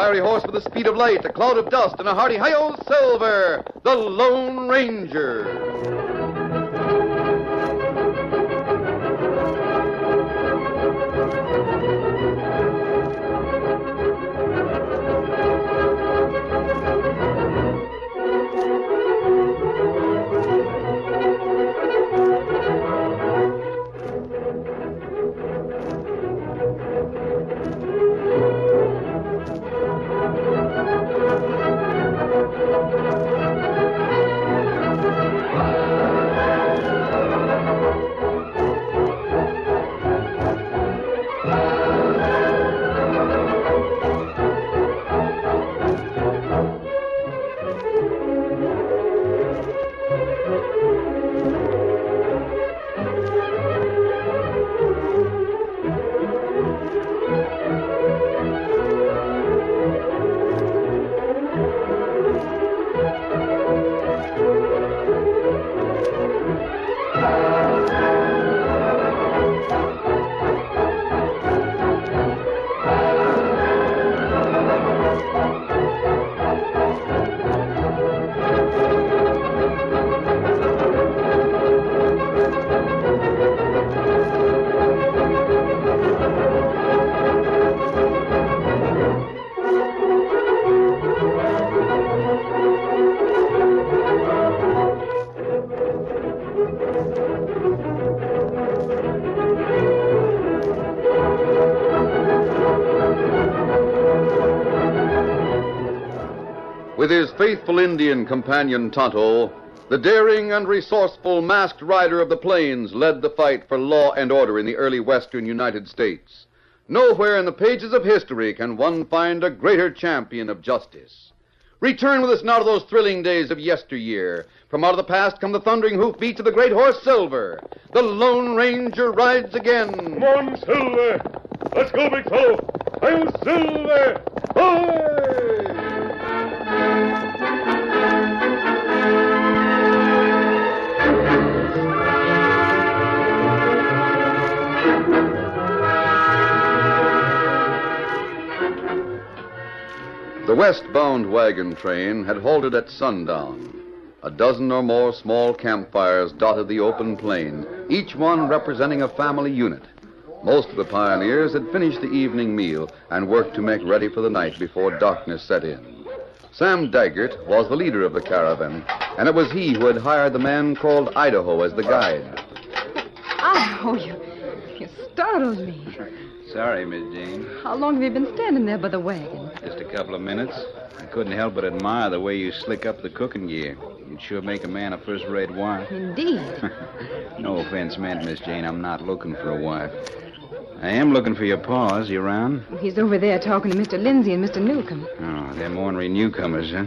fiery horse with the speed of light, a cloud of dust, and a hearty hi-yo Silver, the Lone Ranger. With his faithful Indian companion Tonto, the daring and resourceful masked rider of the plains led the fight for law and order in the early western United States. Nowhere in the pages of history can one find a greater champion of justice. Return with us now to those thrilling days of yesteryear. From out of the past come the thundering hoofbeats of the great horse Silver. The Lone Ranger rides again. Come on, Silver. Let's go, big fellow. I'm Silver. Hi! The westbound wagon train had halted at sundown. A dozen or more small campfires dotted the open plain, each one representing a family unit. Most of the pioneers had finished the evening meal and worked to make ready for the night before darkness set in. Sam Daggett was the leader of the caravan, and it was he who had hired the man called Idaho as the guide. Idaho, you startled me. Sorry, Miss Jane. How long have you been standing there by the wagon? Just a couple of minutes. I couldn't help but admire the way you slick up the cooking gear. You'd sure make a man a first-rate wife. Indeed. No offense meant, Miss Jane. I'm not looking for a wife. I am looking for your pa. Is he around? He's over there talking to Mr. Lindsay and Mr. Newcomb. Oh, them ornery newcomers, huh?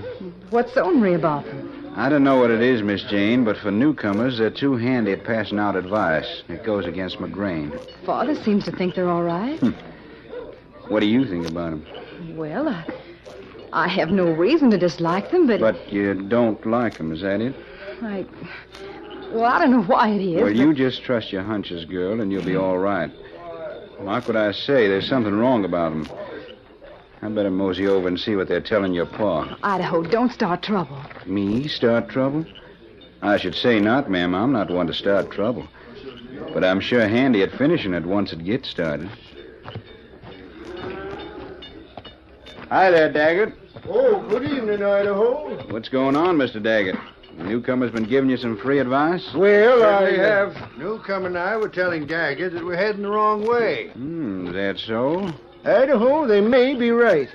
What's so ornery about them? I don't know what it is, Miss Jane, but for newcomers, they're too handy at passing out advice. It goes against my grain. Father seems to think they're all right. What do you think about them? Well, I have no reason to dislike them, but... But you don't like them, is that it? I don't know why it is. Well, you just trust your hunches, girl, and you'll be all right. Mark what I say. There's something wrong about them. I better mosey over and see what they're telling your pa. Idaho, don't start trouble. Me start trouble? I should say not, ma'am. I'm not one to start trouble. But I'm sure handy at finishing it once it gets started. Hi there, Daggett. Oh, good evening, Idaho. What's going on, Mr. Daggett? The newcomer's been giving you some free advice? Well, I have. Newcomer and I were telling Daggett that we're heading the wrong way. Is that so? Idaho, they may be right.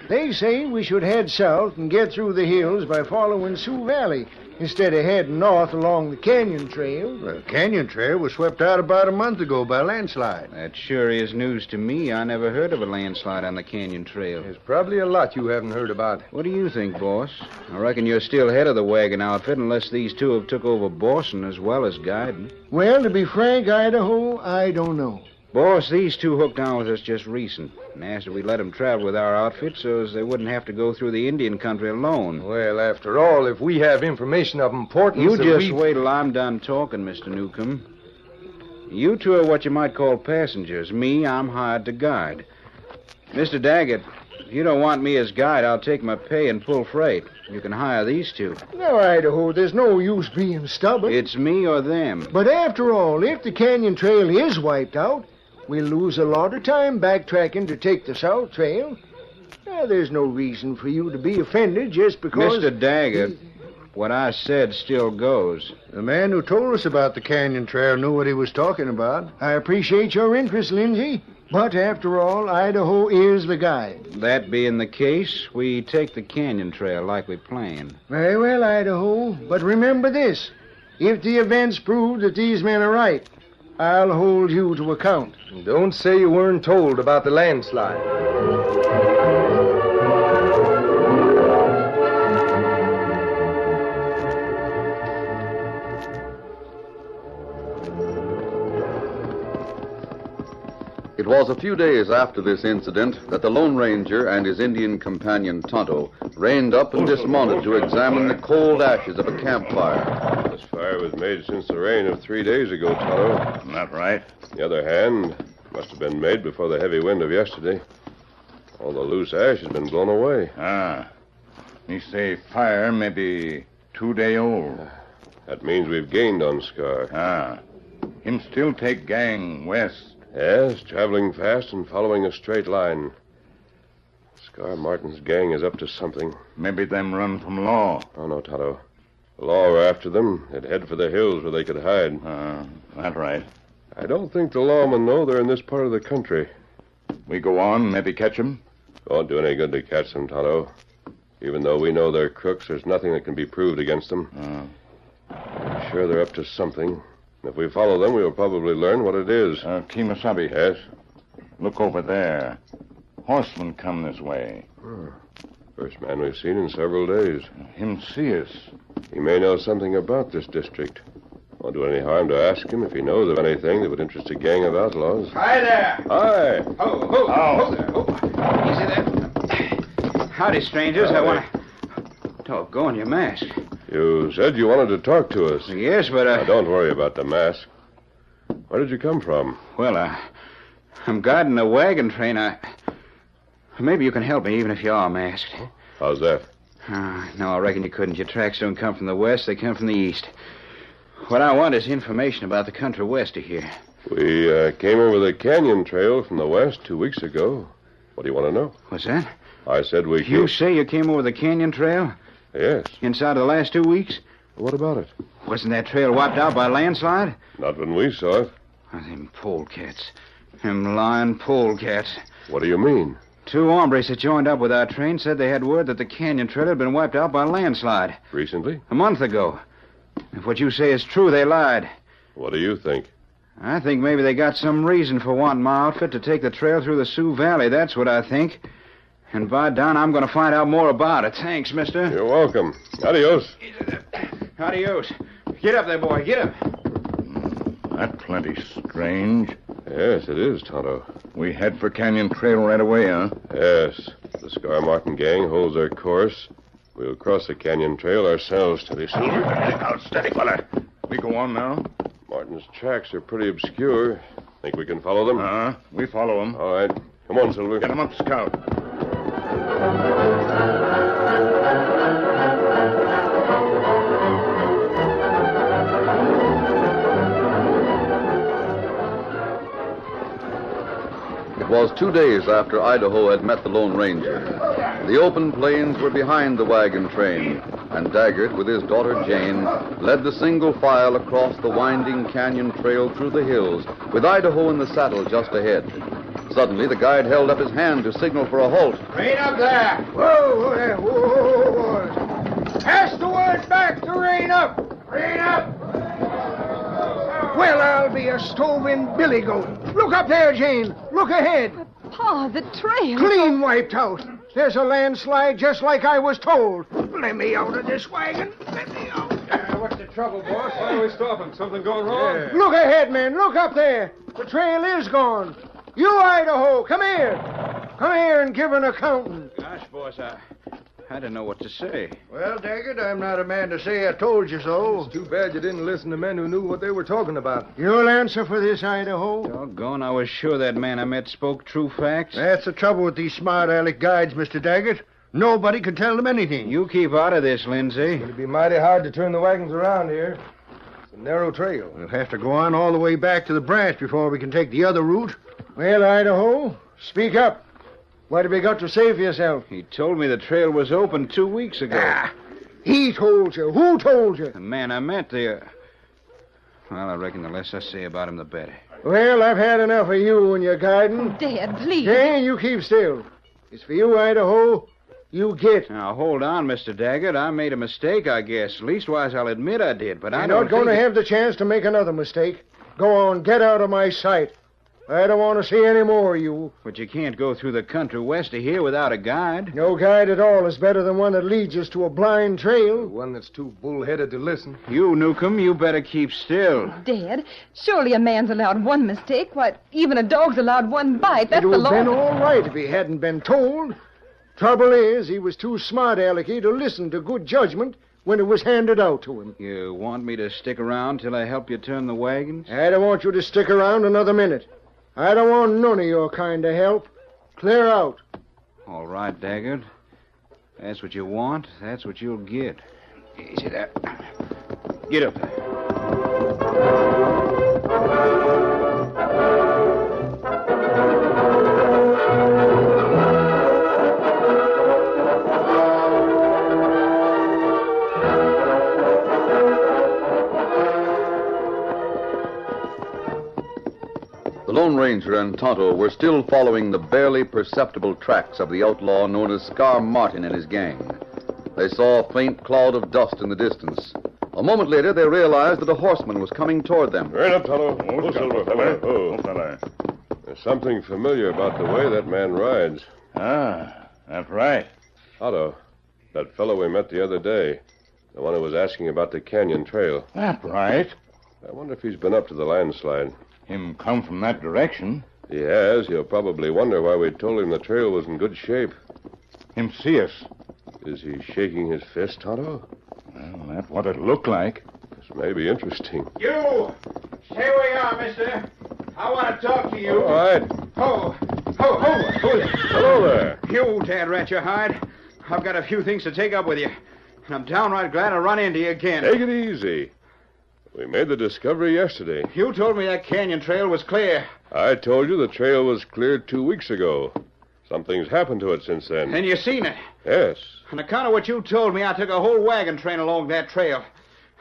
They say we should head south and get through the hills by following Sioux Valley instead of heading north along the Canyon Trail. The Canyon Trail was swept out about a month ago by a landslide. That sure is news to me. I never heard of a landslide on the Canyon Trail. There's probably a lot you haven't heard about. What do you think, boss? I reckon you're still head of the wagon outfit unless these two have took over bossing as well as guiding. Well, to be frank, Idaho, I don't know. Boss, these two hooked on with us just recent and asked if we'd let them travel with our outfit so as they wouldn't have to go through the Indian country alone. Well, after all, if we have information of importance... You just wait till I'm done talking, Mr. Newcomb. You two are what you might call passengers. Me, I'm hired to guide. Mr. Daggett, If you don't want me as guide, I'll take my pay and pull freight. You can hire these two. Now, Idaho, there's no use being stubborn. It's me or them. But after all, if the canyon trail is wiped out, we'll lose a lot of time backtracking to take the South Trail. There's no reason for you to be offended just because... Mr. Daggett, what I said still goes. The man who told us about the canyon trail knew what he was talking about. I appreciate your interest, Lindsay. But after all, Idaho is the guide. That being the case, we take the canyon trail like we planned. Very well, Idaho. But remember this. If the events prove that these men are right, I'll hold you to account. Don't say you weren't told about the landslide. It was a few days after this incident that the Lone Ranger and his Indian companion Tonto reined up and dismounted to examine the cold ashes of a campfire. This fire was made since the rain of 3 days ago, Tonto. Not right. On the other hand, it must have been made before the heavy wind of yesterday. All the loose ash has been blown away. Me say fire maybe 2 day old. That means we've gained on Scar. Him still take gang west. Yes, traveling fast and following a straight line. Scar Martin's gang is up to something. Maybe them run from law. Oh, no, Tonto. The law were after them. They'd head for the hills where they could hide. That right. I don't think the lawmen know they're in this part of the country. We go on, maybe catch 'em. Won't do any good to catch them, Tonto. Even though we know they're crooks, there's nothing that can be proved against them. I'm sure they're up to something. If we follow them, we'll probably learn what it is. Kemosabe. Yes? Look over there. Horsemen come this way. First man we've seen in several days. Him see us. He may know something about this district. Won't do any harm to ask him if he knows of anything that would interest a gang of outlaws. Hi there. Hi. Ho there. Easy there. Howdy, strangers. I want to... Doggone your mask. You said you wanted to talk to us. Yes, but Now, don't worry about the mask. Where did you come from? Well, I'm guiding a wagon train. Maybe you can help me, even if you are masked. How's that? No, I reckon you couldn't. Your tracks don't come from the west. They come from the east. What I want is information about the country west of here. We came over the canyon trail from the west 2 weeks ago. What do you want to know? What's that? I said we You say you came over the canyon trail? Yes. Inside of the last 2 weeks? What about it? Wasn't that trail wiped out by a landslide? Not when we saw it. Them polecats. Them lying polecats. What do you mean? 2 hombres that joined up with our train said they had word that the canyon trail had been wiped out by a landslide. Recently? A month ago. If what you say is true, they lied. What do you think? I think maybe they got some reason for wanting my outfit to take the trail through the Sioux Valley. That's what I think. And by dawn, I'm going to find out more about it. Thanks, mister. You're welcome. Adios. Adios. Get up there, boy. Get up. That plenty strange. Yes, it is, Tonto. We head for Canyon Trail right away, huh? Yes. The Scar Martin gang holds their course. We'll cross the canyon trail ourselves to the Silver. Now, steady, fella. We go on now? Martin's tracks are pretty obscure. Think we can follow them? We follow them. All right. Come on, Silver. Get them up, Scout. It was 2 days after Idaho had met the Lone Ranger. The open plains were behind the wagon train, and Daggett, with his daughter Jane, led the single file across the winding canyon trail through the hills, with Idaho in the saddle just ahead. Suddenly, the guide held up his hand to signal for a halt. Rain up there! Whoa, there! Whoa! Pass the word back to rein up! Rein up! Well, I'll be a stove-in billy goat. Look up there, Jane. Look ahead. Pa, the trail. Clean wiped out. There's a landslide just like I was told. Let me out of this wagon. Let me out. What's the trouble, boss? Why are we stopping? Something going wrong? Look ahead, men. Look up there. The trail is gone. You, Idaho, come here. Come here and give an accounting. Gosh, boss, I don't know what to say. Well, Daggett, I'm not a man to say I told you so. It's too bad you didn't listen to men who knew what they were talking about. You'll answer for this, Idaho. Doggone, I was sure that man I met spoke true facts. That's the trouble with these smart aleck guides, Mr. Daggett. Nobody can tell them anything. You keep out of this, Lindsay. It'll be mighty hard to turn the wagons around here. It's a narrow trail. We'll have to go on all the way back to the branch before we can take the other route. Well, Idaho, speak up. What have you got to say for yourself? He told me the trail was open 2 weeks ago. He told you. Who told you? The man I met there. Well, I reckon the less I say about him, the better. Well, I've had enough of you and your guiding. Dad, please. Jane, you keep still. It's for you, Idaho. You get. Now, hold on, Mr. Daggett. I made a mistake, I guess. Leastwise, I'll admit I did, but You're I don't not going to think have the chance to make another mistake. Go on, get out of my sight. I don't want to see any more of you. But you can't go through the country west of here without a guide. No guide at all is better than one that leads us to a blind trail. One that's too bullheaded to listen. You, Newcomb, you better keep still. Dad, surely a man's allowed one mistake. Why, even a dog's allowed one bite. That's It would the have law. been all right if he hadn't been told. Trouble is, he was too smart, Alecky, to listen to good judgment when it was handed out to him. You want me to stick around till I help you turn the wagons? I don't want you to stick around another minute. I don't want none of your kind of help. Clear out. All right, Daggett. That's what you want. That's what you'll get. Easy there. Get up there. The Lone Ranger and Tonto were still following the barely perceptible tracks of the outlaw known as Scar Martin and his gang. They saw a faint cloud of dust in the distance. A moment later, they realized that a horseman was coming toward them. Right up, Tonto. Oh, Silver, fella. Oh. There's something familiar about the way that man rides. Ah, that's right. Otto, that fellow we met the other day. The one who was asking about the canyon trail. That's right. I wonder if he's been up to the landslide. Him come from that direction. He has. He'll probably wonder why we told him the trail was in good shape. Him see us. Is he shaking his fist, Tonto? Well, that's what it looked like. This may be interesting. You! Stay where you are, mister. I want to talk to you. All right. Ho! Hello there. You, Dad Ratchet-hide. I've got a few things to take up with you. And I'm downright glad to run into you again. Take it easy. We made the discovery yesterday. You told me that canyon trail was clear. I told you the trail was cleared 2 weeks ago. Something's happened to it since then. And you seen it. Yes. On account of what you told me, I took a whole wagon train along that trail.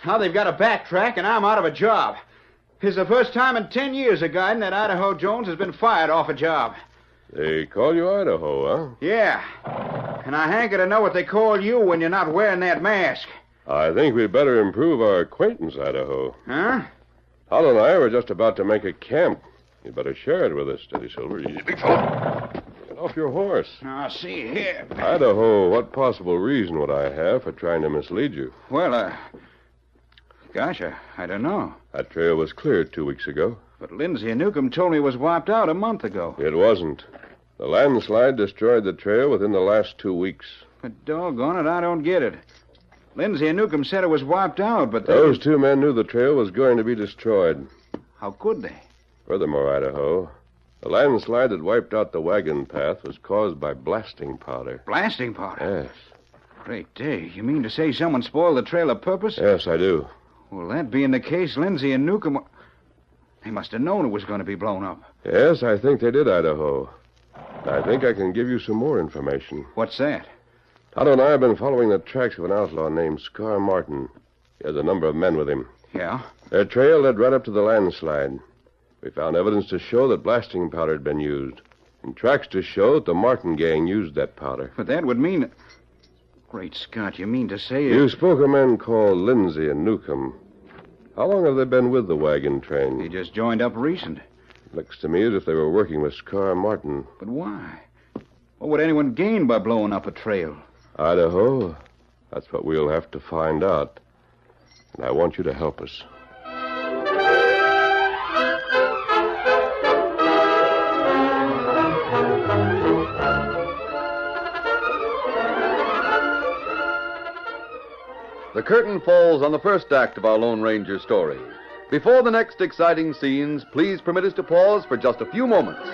Now they've got to backtrack, and I'm out of a job. It's the first time in 10 years of guiding that Idaho Jones has been fired off a job. They call you Idaho, huh? Yeah. And I hanker to know what they call you when you're not wearing that mask. I think we'd better improve our acquaintance, Idaho. Huh? Otto and I were just about to make a camp. You'd better share it with us, Steady Silver. Easy, big fella. Get off your horse. Now, see here. Idaho, what possible reason would I have for trying to mislead you? Well, gosh, I don't know. That trail was cleared 2 weeks ago. But Lindsay and Newcomb told me it was wiped out a month ago. It wasn't. The landslide destroyed the trail within the last 2 weeks. But doggone it, I don't get it. Lindsay and Newcomb said it was wiped out, but Those two men knew the trail was going to be destroyed. How could they? Furthermore, Idaho, the landslide that wiped out the wagon path was caused by blasting powder. Blasting powder? Yes. Great day. You mean to say someone spoiled the trail of purpose? Yes, I do. Well, that being the case, Lindsay and Newcomb... They must have known it was going to be blown up. Yes, I think they did, Idaho. I think I can give you some more information. What's that? Otto and I have been following the tracks of an outlaw named Scar Martin. He has a number of men with him. Yeah? Their trail led right up to the landslide. We found evidence to show that blasting powder had been used, and tracks to show that the Martin gang used that powder. But that would mean... Great Scott, you mean to say... You spoke of men called Lindsay and Newcomb. How long have they been with the wagon train? They just joined up recent. Looks to me as if they were working with Scar Martin. But why? What would anyone gain by blowing up a trail? Idaho, that's what we'll have to find out. And I want you to help us. The curtain falls on the first act of our Lone Ranger story. Before the next exciting scenes, please permit us to pause for just a few moments.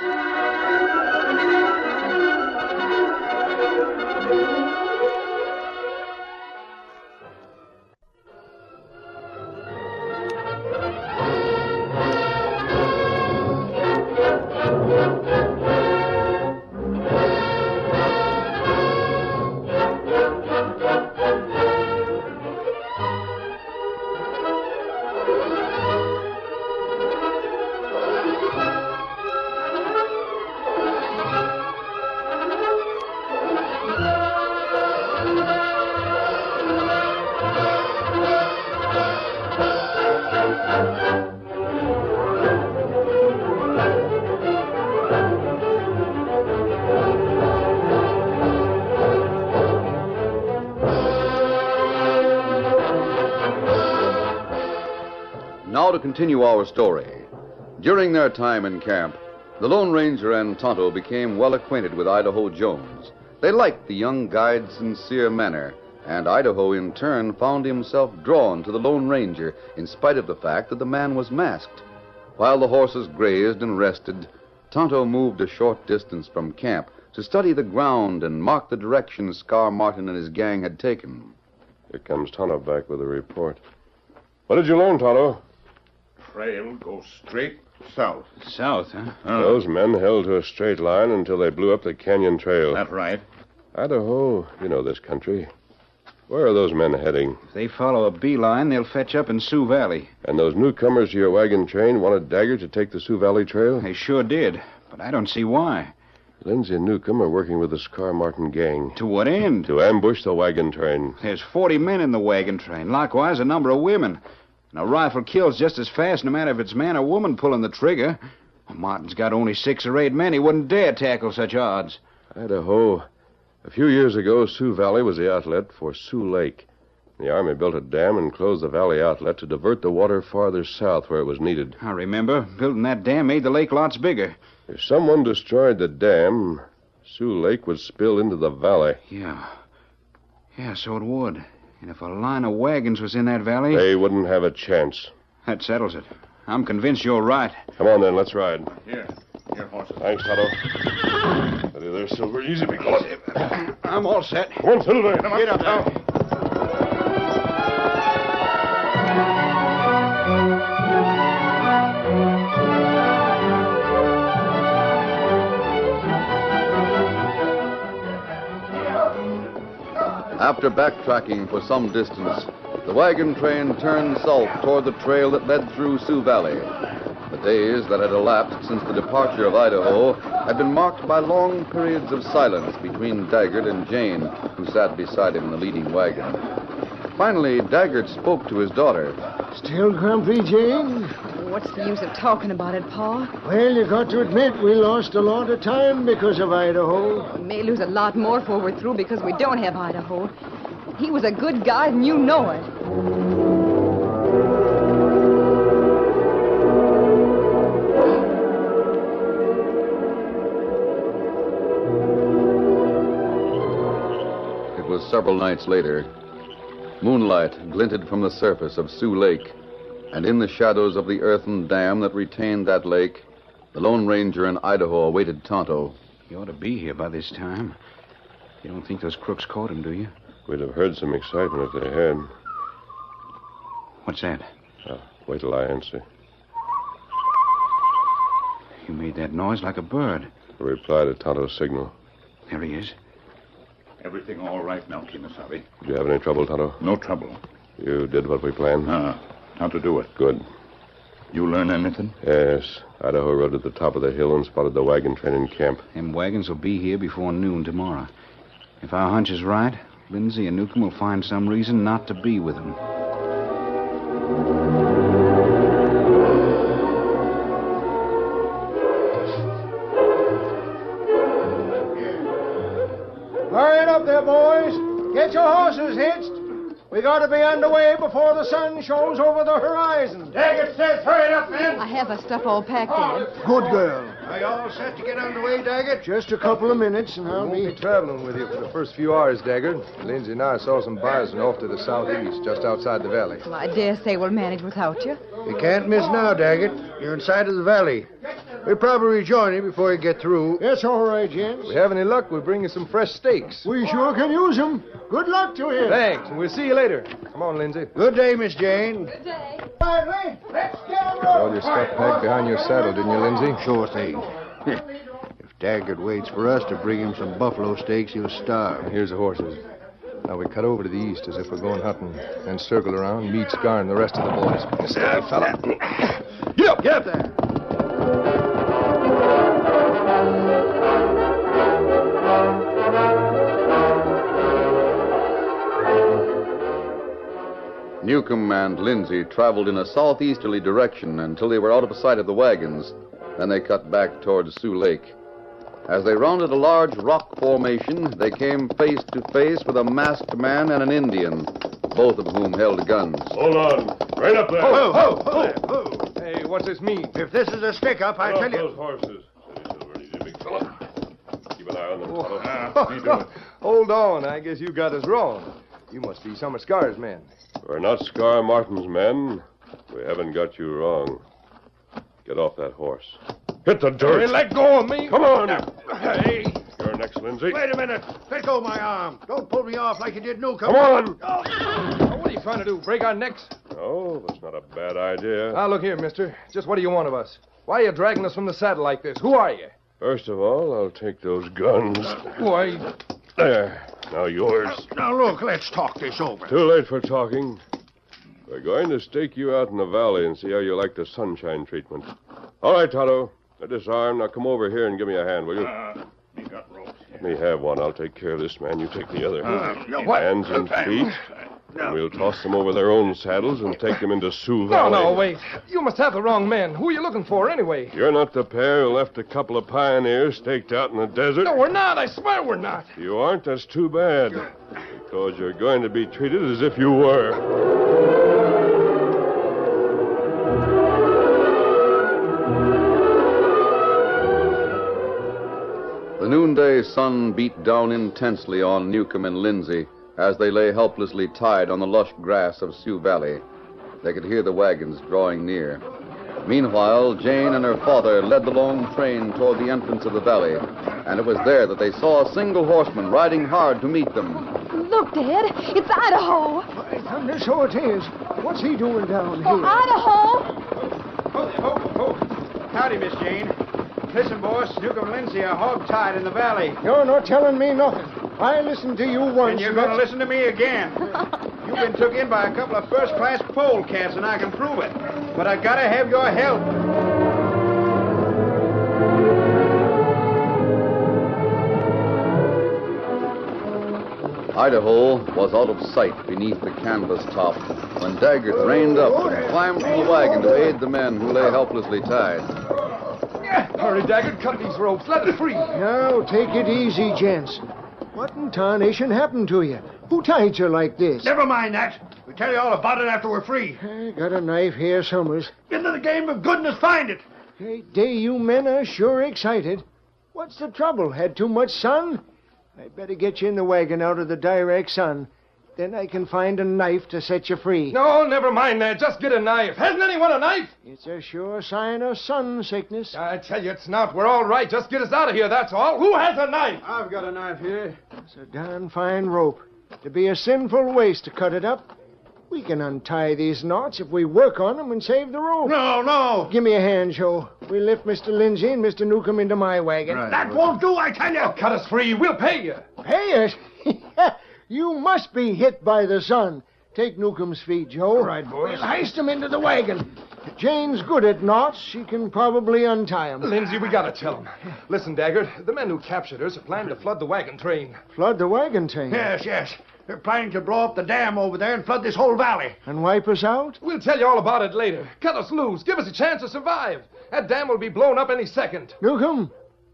Now to continue our story. During their time in camp, the Lone Ranger and Tonto became well acquainted with Idaho Jones. They liked the young guide's sincere manner, and Idaho in turn found himself drawn to the Lone Ranger in spite of the fact that the man was masked. While the horses grazed and rested, Tonto moved a short distance from camp to study the ground and mark the direction Scar Martin and his gang had taken. Here comes Tonto back with a report. What did you learn, Tonto? Trail goes straight south. South, huh? Those men held to a straight line until they blew up the canyon trail. That's right. Idaho, you know this country. Where are those men heading? If they follow a beeline, they'll fetch up in Sioux Valley. And those newcomers to your wagon train wanted Dagger to take the Sioux Valley trail? They sure did, but I don't see why. Lindsay and Newcomb are working with the Scar Martin gang. To what end? To ambush the wagon train. There's 40 men in the wagon train, likewise a number of women. And a rifle kills just as fast no matter if it's man or woman pulling the trigger. Well, Martin's got only 6 or 8 men. He wouldn't dare tackle such odds. Idaho. A few years ago, Sioux Valley was the outlet for Sioux Lake. The Army built a dam and closed the valley outlet to divert the water farther south where it was needed. I remember. Building that dam made the lake lots bigger. If someone destroyed the dam, Sioux Lake would spill into the valley. Yeah, so it would. And if a line of wagons was in that valley... They wouldn't have a chance. That settles it. I'm convinced you're right. Come on, then. Let's ride. Here, horses. Thanks, Tonto. Steady there, Silver. Easy, be going. I'm all set. Come on, Silver. Get up now. After backtracking for some distance, the wagon train turned south toward the trail that led through Sioux Valley. The days that had elapsed since the departure of Idaho had been marked by long periods of silence between Daggett and Jane, who sat beside him in the leading wagon. Finally, Daggett spoke to his daughter. Still grumpy, Jane? What's the use of talking about it, Pa? Well, you got to admit we lost a lot of time because of Idaho. We may lose a lot more before we're through because we don't have Idaho. He was a good guide, and you know it. It was several nights later. Moonlight glinted from the surface of Sioux Lake, and in the shadows of the earthen dam that retained that lake, the Lone Ranger and Idaho awaited Tonto. He ought to be here by this time. You don't think those crooks caught him, do you? We'd have heard some excitement if they had. What's that? Wait till I answer. You made that noise like a bird. A reply to Tonto's signal. There he is. Everything all right now, Kimasabi. Did you have any trouble, Tonto? No trouble. You did what we planned? How to do it. Good. You learn anything? Yes. Idaho rode at the top of the hill and spotted the wagon train in camp. Them wagons will be here before noon tomorrow. If our hunch is right, Lindsay and Newcomb will find some reason not to be with them. Hurry it up there, boys. Get your horses hitched. We got to be underway before the sun shows over the horizon. Daggett says hurry it up, men. I have our stuff all packed, Dad. Good girl. Are you all set to get on the way, Daggett? Just a couple of minutes, and I'll We'll be traveling with you for the first few hours, Daggett. Lindsay and I saw some bison off to the southeast, just outside the valley. Well, I dare say we'll manage without you. You can't miss now, Daggett. You're inside of the valley. We'll probably rejoin you before you get through. That's all right, gents. If we have any luck, we'll bring you some fresh steaks. We sure can use them. Good luck to you. Thanks, and we'll see you later. Come on, Lindsay. Good day, Miss Jane. Good day. Riley, let's get All your stuff packed behind your saddle, didn't you, Lindsay? Sure thing. If Daggett waits for us to bring him some buffalo steaks, he'll starve. Here's the horses. Now we cut over to the east as if we're going hunting, and circle around, meet Scar and the rest of the boys. Steady, fella. Get up! Get up there! Newcomb and Lindsay traveled in a southeasterly direction until they were out of sight of the wagons. Then they cut back towards Sioux Lake. As they rounded a large rock formation, they came face to face with a masked man and an Indian, both of whom held guns. Hold on. Right up there. Ho! Hey, what's this mean? If this is a stick-up, I tell you... Those horses. Steady, Silver, easy, big fella. Keep an eye on them, fellow. Hold on, I guess you got us wrong. You must be some of Scar's men. We're not Scar Martin's men. We haven't got you wrong. Get off that horse. Hit the dirt. Hey, let go of me. Come on. Hey. You're next, Lindsay. Wait a minute. Let go of my arm. Don't pull me off like you did Newcomb. Come on. What are you trying to do, break our necks? Oh, that's not a bad idea. Now, look here, mister. Just what do you want of us? Why are you dragging us from the saddle like this? Who are you? First of all, I'll take those guns. Why... There. Now yours. Now, look, let's talk this over. Too late for talking. We're going to stake you out in the valley and see how you like the sunshine treatment. All right, Tonto. Now disarm. Now come over here and give me a hand, will you? You got ropes. Let me have one. I'll take care of this man. You take the other. What? Hands and feet. And we'll toss them over their own saddles and take them into Sioux Valley. No, wait. You must have the wrong men. Who are you looking for, anyway? You're not the pair who left a couple of pioneers staked out in the desert? No, we're not. I swear we're not. You aren't? That's too bad. Because you're going to be treated as if you were. The noonday sun beat down intensely on Newcomb and Lindsay as they lay helplessly tied on the lush grass of Sioux Valley. They could hear the wagons drawing near. Meanwhile, Jane and her father led the long train toward the entrance of the valley, and it was there that they saw a single horseman riding hard to meet them. Look, Dad. It's Idaho. By thunder, so it is. What's he doing down here? Oh, Idaho. Howdy, Miss Jane. Listen, boss, Newcomb and Lindsay are hog-tied in the valley. You're not telling me nothing. I listened to you once. And you're going to listen to me again. You've been took in by a couple of first-class polecats, and I can prove it. But I got to have your help. Idaho was out of sight beneath the canvas top when Daggett reined up and climbed from the wagon to aid the men who lay helplessly tied. Hurry, Daggett. Cut these ropes. Let it free. Now, take it easy, gents. What in tarnation happened to you? Who tied you like this? Never mind that. We'll tell you all about it after we're free. I got a knife here somewheres. Into the game of goodness, find it. Great day, you men are sure excited. What's the trouble? Had too much sun? I'd better get you in the wagon out of the direct sun. Then I can find a knife to set you free. No, never mind that. Just get a knife. Hasn't anyone a knife? It's a sure sign of sun sickness. I tell you, it's not. We're all right. Just get us out of here, that's all. Who has a knife? I've got a knife here. It's a darn fine rope. It'd be a sinful waste to cut it up. We can untie these knots if we work on them and save the rope. No. Give me a hand, Joe. We'll lift Mr. Lindsay and Mr. Newcomb into my wagon. Right. That won't do, I tell you. Cut us free. We'll pay you. Pay it? You must be hit by the sun. Take Newcomb's feet, Joe. All right, boys. We'll heist him into the wagon. If Jane's good at knots. She can probably untie him. Lindsay, we gotta tell him. Listen, Daggett, the men who captured us have planned to flood the wagon train. Flood the wagon train? Yes. They're planning to blow up the dam over there and flood this whole valley. And wipe us out? We'll tell you all about it later. Cut us loose. Give us a chance to survive. That dam will be blown up any second. Newcomb,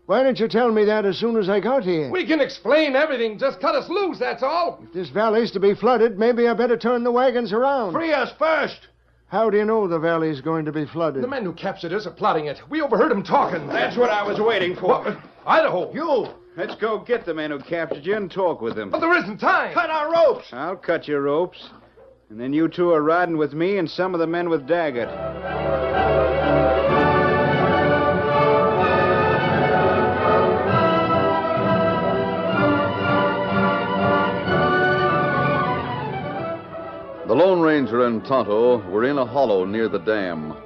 why didn't you tell me that as soon as I got here? We can explain everything. Just cut us loose, that's all. If this valley's to be flooded, maybe I better turn the wagons around. Free us first. How do you know the valley's going to be flooded? The men who captured us are plotting it. We overheard them talking. That's what I was waiting for. Idaho! You! Let's go get the men who captured you and talk with them. But there isn't time. Cut our ropes! I'll cut your ropes. And then you two are riding with me and some of the men with Daggett. The Lone Ranger and Tonto were in a hollow near the dam.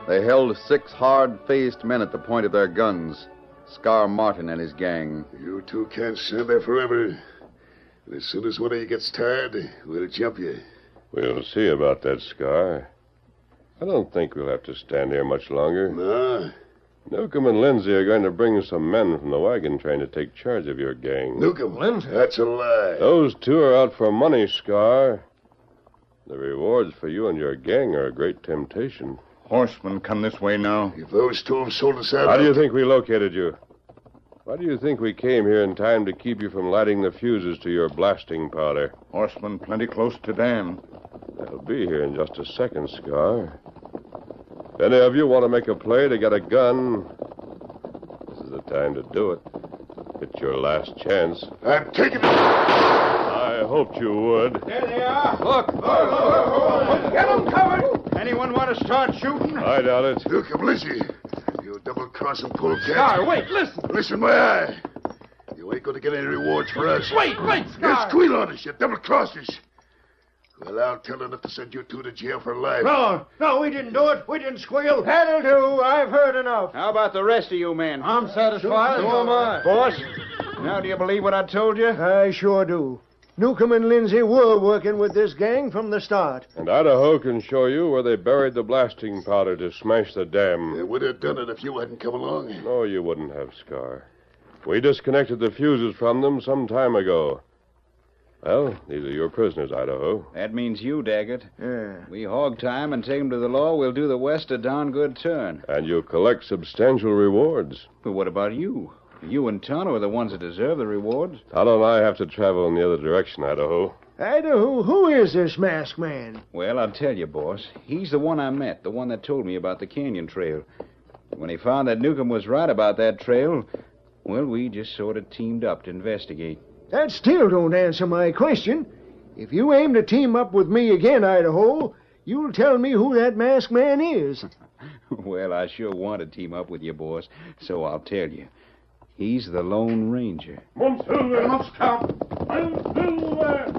They held 6 hard-faced men at the point of their guns. Scar Martin and his gang. You two can't stand there forever. And as soon as one of you gets tired, we'll jump you. We'll see about that, Scar. I don't think we'll have to stand here much longer. No. Newcomb and Lindsay are going to bring some men from the wagon train to take charge of your gang. Newcomb. Lindsay? That's a lie. Those two are out for money, Scar. The rewards for you and your gang are a great temptation. Horsemen come this way now. If those two have sold us out... How do you think we located you? Why do you think we came here in time to keep you from lighting the fuses to your blasting powder? Horsemen plenty close to dam. They'll be here in just a second, Scar. If any of you want to make a play to get a gun, this is the time to do it. It's your last chance. I'm taking it. I hoped you would. There they are. Look! Get them covered. Anyone want to start shooting? I doubt it. Newcomb, Lizzie. You double-crossing polecat. Scar, wait, listen! Listen, my eye. You ain't going to get any rewards for us. Wait, You Scar! squeal on us, you double-crossers. Well, I'll tell enough to send you two to jail for life. No, we didn't do it. We didn't squeal. That'll do. I've heard enough. How about the rest of you men? I'm satisfied. So am I. Boss, now do you believe what I told you? I sure do. Newcomb and Lindsay were working with this gang from the start. And Idaho can show you where they buried the blasting powder to smash the dam. They would have done it if you hadn't come along. No, you wouldn't have, Scar. We disconnected the fuses from them some time ago. Well, these are your prisoners, Idaho. That means you, Daggett. Yeah. We hog time and take 'em to the law. We'll do the West a darn good turn. And you'll collect substantial rewards. But what about you? You and Tonto are the ones that deserve the rewards. Tonto and I have to travel in the other direction, Idaho. Idaho, who is this masked man? Well, I'll tell you, boss. He's the one I met, the one that told me about the canyon trail. When he found that Newcomb was right about that trail, well, we just sort of teamed up to investigate. That still don't answer my question. If you aim to team up with me again, Idaho, you'll tell me who that masked man is. Well, I sure want to team up with you, boss, so I'll tell you. He's the Lone Ranger. Silver must count. Silver!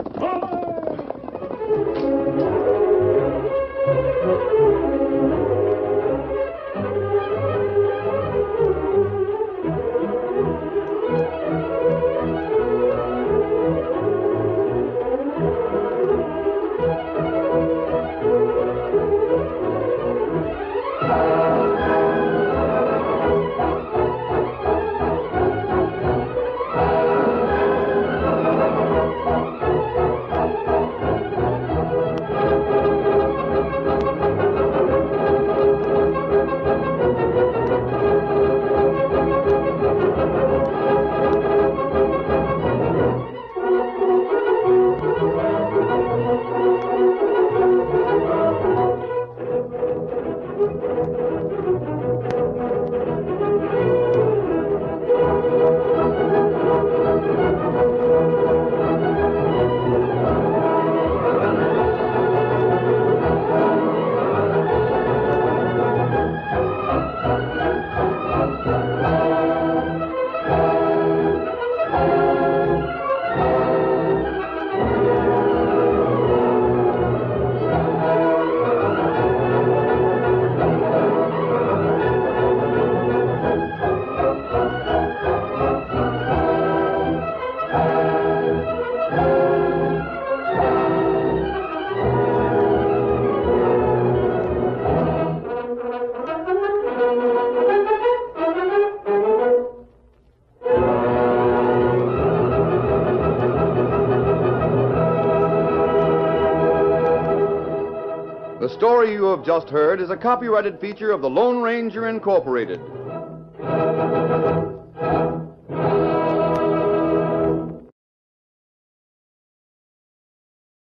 The story you have just heard is a copyrighted feature of the Lone Ranger Incorporated.